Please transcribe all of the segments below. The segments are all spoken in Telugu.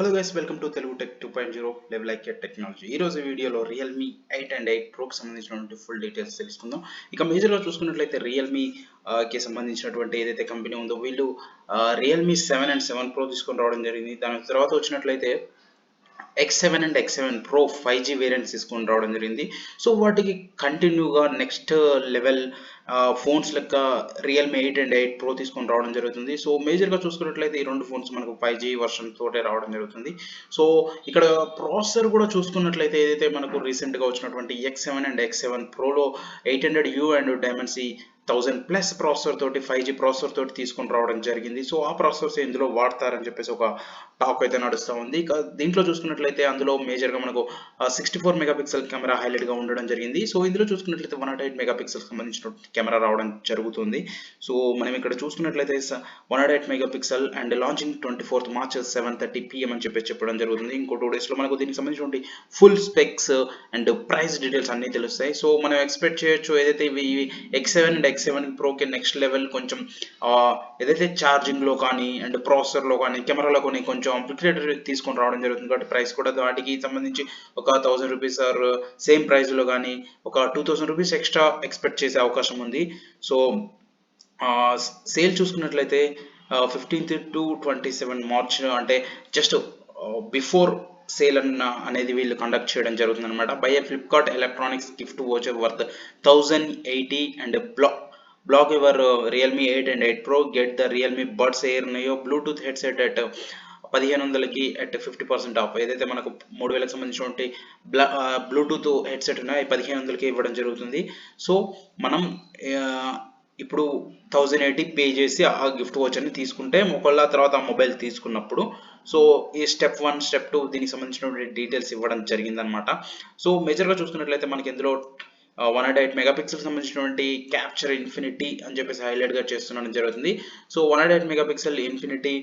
Hello guys, welcome to TeluguTech 2.0 Level like Technology. ఈ రోజు వీడియోలో Realme 8 and 8 Pro కి సంబంధించినటువంటి ఫుల్ డీటెయిల్స్ తెలుసుకుందాం. ఇక మేజర్ గా చూసుకున్నట్లయితే Realme కి సంబంధించినటువంటి ఏదైతే కంపెనీ ఉందో వీళ్ళు Realme 7 and 7 Pro తీసుకొని రావడం జరిగింది. దాని తర్వాత వచ్చినట్లయితే X7 and X7 Pro 5G variants తీసుకొని రావడం జరిగింది. సో వాటికి కంటిన్యూగా నెక్స్ట్ లెవెల్ ఫోన్స్ లెక్క Realme 8 అండ్ 8 Pro తీసుకొని రావడం జరుగుతుంది. సో మేజర్గా చూసుకున్నట్లయితే ఈ రెండు ఫోన్స్ మనకు 5G వర్షన్ తోటే రావడం జరుగుతుంది. సో ఇక్కడ ప్రాసెసర్ కూడా చూసుకున్నట్లయితే ఏదైతే మనకు రీసెంట్గా వచ్చినటువంటి X7 and X7 Proలో 800U and Dimensity 1000+ processor తోటి 5G ప్రాసెసర్ తోటి తీసుకొని రావడం జరిగింది. సో ఆ ప్రాసెసర్స్ ఇందులో వాడతారని చెప్పేసి ఒక టాక్ అయితే నడుస్తూ ఉంది. ఇక దీంట్లో చూసుకున్నట్లయితే అందులో మేజర్గా మనకు 64 మెగాపిక్సెల్ కెమెరా హైలైట్గా ఉండడం జరిగింది. సో ఇందులో చూసుకున్నట్లయితే 108 మెగాపిక్సెల్ సంబంధించిన కెమెరా రావడం జరుగుతుంది. సో మనం ఇక్కడ చూసుకున్నట్లయితే 108 megapixel and launching 24th March 7:30 PM అని చెప్పడం జరుగుతుంది. ఇంకో 2 డేస్లో మనకు దీనికి సంబంధించిన full specs and price details అన్నీ తెలుస్తాయి. సో మనం ఎక్స్పెక్ట్ చేయొచ్చు ఏదైతే ఇవి X7 and X7 Proకి next level కొంచెం ఏదైతే ఛార్జింగ్లో కానీ అండ్ ప్రాసెసర్లో కానీ కెమెరాలో కానీ కొంచెం అప్గ్రేడెడ్ తీసుకొని రావడం జరుగుతుంది. కాబట్టి ప్రైస్ కూడా వాటికి సంబంధించి ఒక 1000 రూపీస్ ఆర్ సేమ్ ప్రైస్లో కానీ ఒక 2000 రూపీస్ ఎక్స్ట్రా ఎక్స్పెక్ట్ చేసే అవకాశం ఉంది. సో సేల్ చూసుకున్నట్లయితే 15th to 27 March అంటే జస్ట్ బిఫోర్ సేల్ అనేది వీళ్ళు కండక్ట్ చేయడం జరుగుతుంది అనమాట. By Flipkart electronics gift voucher worth 1080 and block your Realme 8 and 8 Pro get the Realme Buds Air Neo Bluetooth headset at 1500కి at 50% of. ఏదైతే మనకు 3000కి సంబంధించినటువంటి బ్లూటూత్ హెడ్సెట్ ఉన్నాయో 1500కి ఇవ్వడం జరుగుతుంది. సో మనం ఇప్పుడు 1080 పే చేసి ఆ గిఫ్ట్ వోచర్ని తీసుకుంటే ఒకళ్ళ తర్వాత ఆ మొబైల్ తీసుకున్నప్పుడు సో ఈ స్టెప్ 1 స్టెప్ 2 దీనికి సంబంధించిన డీటెయిల్స్ ఇవ్వడం జరిగిందనమాట. సో మేజర్గా చూసుకున్నట్లయితే మనకి ఇందులో 108 మెగాపిక్సెల్ సంబంధించినటువంటి క్యాప్చర్ ఇన్ఫినిటీ అని చెప్పేసి హైలైట్గా చేస్తుండడం జరుగుతుంది. So 108 megapixel infinity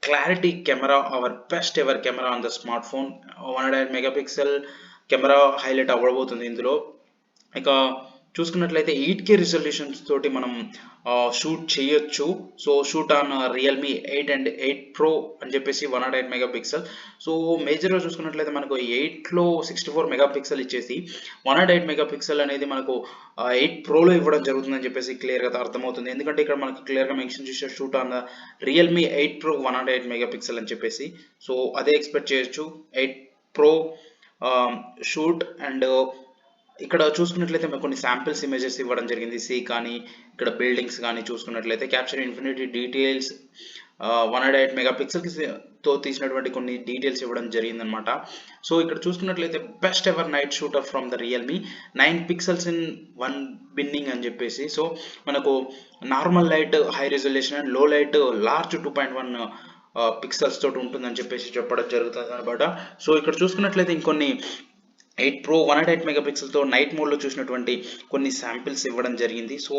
clarity camera our best ever camera on the smartphone. 108 megapixel camera highlight అవ్వబోతుంది ఇందులో. ఇక చూసుకున్నట్లయితే 8K రిజల్యూషన్స్ తోటి మనం షూట్ చేయొచ్చు. So shoot on Realme 8 and 8 Pro అని చెప్పేసి 108 మెగాపిక్సెల్. సో మేజర్గా చూసుకున్నట్లయితే మనకు 8లో 64 మెగాపిక్సెల్ ఇచ్చేసి 108 మెగాపిక్సెల్ అనేది మనకు 8 Proలో ఇవ్వడం జరుగుతుందని చెప్పేసి క్లియర్గా అర్థమవుతుంది. ఎందుకంటే ఇక్కడ మనకు క్లియర్గా మెన్షన్ చేసే shoot on Realme 8 Pro 108 megapixel అని చెప్పేసి. సో అదే ఎక్స్పెక్ట్ చేయొచ్చు 8 Pro షూట్. అండ్ ఇక్కడ చూసుకున్నట్లయితే మనకు కొన్ని శాంపిల్స్ ఇమేజెస్ ఇవ్వడం జరిగింది. సీ కానీ ఇక్కడ బిల్డింగ్స్ కానీ చూసుకున్నట్లయితే క్యాప్చర్ ఇన్ఫినిటీ డీటెయిల్స్ 108 మెగాపిక్సెల్తో తీసినటువంటి కొన్ని డీటెయిల్స్ ఇవ్వడం జరిగిందనమాట. సో ఇక్కడ చూసుకున్నట్లయితే best ever night shooter from the Realme 9 pixels in 1 బిన్నింగ్ అని చెప్పేసి. సో మనకు normal light high resolution and లో లైట్ లార్జ్ 2.1 పిక్సెల్స్ తోటి ఉంటుందని చెప్పేసి చెప్పడం జరుగుతుంది అనమాట. సో ఇక్కడ చూసుకున్నట్లయితే ఇంకొన్ని 8 Pro 108 మెగాపిక్సెల్తో నైట్ మోడ్లో చూసినటువంటి కొన్ని శాంపిల్స్ ఇవ్వడం జరిగింది. సో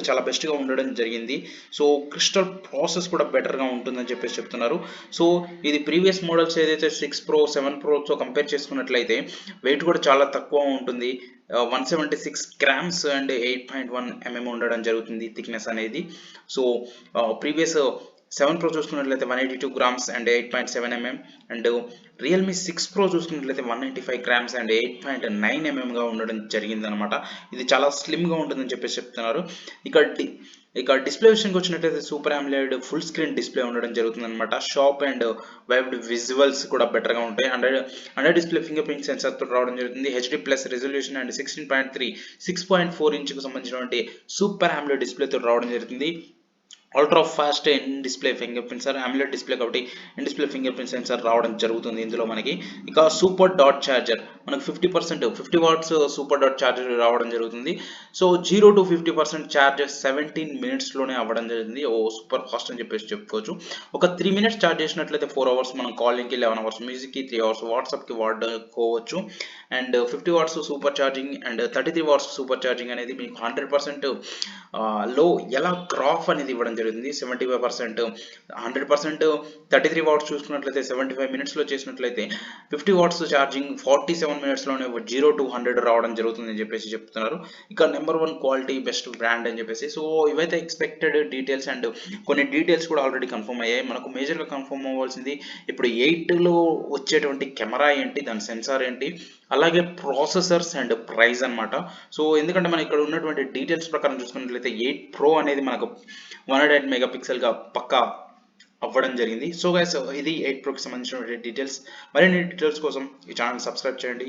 చాలా బెస్ట్గా ఉండడం జరిగింది. సో క్రిస్టల్ ప్రాసెస్ కూడా బెటర్గా ఉంటుందని చెప్పేసి చెప్తున్నారు. సో ఇది ప్రీవియస్ మోడల్స్ ఏదైతే 6 Pro 7 Proతో కంపేర్ చేసుకున్నట్లయితే వెయిట్ కూడా చాలా తక్కువ ఉంటుంది. 176 grams అండ్ 8.1 mm ఉండడం జరుగుతుంది థిక్నెస్ అనేది. సో ప్రీవియస్ 7 Pro చూసుకున్నట్లయితే 182 grams and 8.7 mm and Realme 6 Pro చూసుకున్నట్లయితే 195 grams అండ్ 8.9 mm ఉండడం జరిగింది అనమాట. ఇది చాలా స్లిమ్గా ఉంటుందని చెప్పేసి చెప్తున్నారు. ఇక డిస్ప్లే విషయానికి వచ్చినట్లయితే super AMOLED full screen display ఉండడం జరుగుతుంది అనమాట. షార్ప్ అండ్ వైబ్డ్ విజువల్స్ కూడా బెటర్గా ఉంటాయి. అండర్ డిస్ప్లే ఫింగర్ ప్రింట్ సెన్సార్తో రావడం జరుగుతుంది. HD+ రెజల్యూషన్ అండ్ 16.3 6.4 ఇంచుకు సంబంధించినటువంటి సూపర్ AMOLED డిస్ప్లేతో రావడం జరుగుతుంది. Ultra fast in display fingerprint sensor AMOLED display కాబట్టి in display fingerprint sensor రావడం జరుగుతుంది ఇందులో మనకి. ఇక సూపర్ డాట్ ఛార్జర్ మనకు 50 వాట్స్ సూపర్ డాట్ ఛార్జర్ రావడం జరుగుతుంది. సో 0 to 50% ఛార్జర్ 17 minutesలోనే అవ్వడం జరిగింది. సూపర్ ఫాస్ట్ అని చెప్పేసి చెప్పుకోవచ్చు. ఒక 3 minutes ఛార్జ్ చేసినట్లయితే 4 hours మనం కాలింగ్కి, 11 hours మ్యూజిక్కి, 3 hours వాట్సాప్కి వాడుకోవచ్చు. And 50 watts super charging and 33 watts super charging అనేది మీకు 100% లో ఎలా గ్రాఫ్ అనేది ఇవ్వడం జరుగుతుంది. 75%, 100%, 33 వాట్స్ చూసుకున్నట్లయితే 75 మినిట్స్లో చేసినట్లయితే 50 వాట్స్ ఛార్జింగ్ 47 మినిట్స్లోనే 0 to 100 రావడం జరుగుతుంది అని చెప్పేసి చెప్తున్నారు. ఇక నెంబర్ 1 క్వాలిటీ బెస్ట్ బ్రాండ్ అని చెప్పేసి. సో ఇవైతే ఎక్స్పెక్టెడ్ డీటెయిల్స్ అండ్ కొన్ని డీటెయిల్స్ కూడా ఆల్రెడీ కన్ఫర్మ్ అయ్యాయి. మనకు మేజర్గా కన్ఫర్మ్ అవ్వాల్సింది ఇప్పుడు 8లో వచ్చేటువంటి కెమెరా ఏంటి, దాని సెన్సార్ ఏంటి, అలాగే ప్రాసెసర్స్ అండ్ ప్రైస్ అన్నమాట. సో ఎందుకంటే మనం ఇక్కడ ఉన్నటువంటి డీటెయిల్స్ ప్రకారం చూసుకున్నట్లయితే 8 Pro అనేది మనకు 108 మెగాపిక్సెల్గా పక్కా అవ్వడం జరిగింది. సో గైస్ ఇది 8 Proకి సంబంధించిన డీటెయిల్స్. మరిన్ని డీటెయిల్స్ కోసం ఈ ఛానల్ సబ్స్క్రైబ్ చేయండి.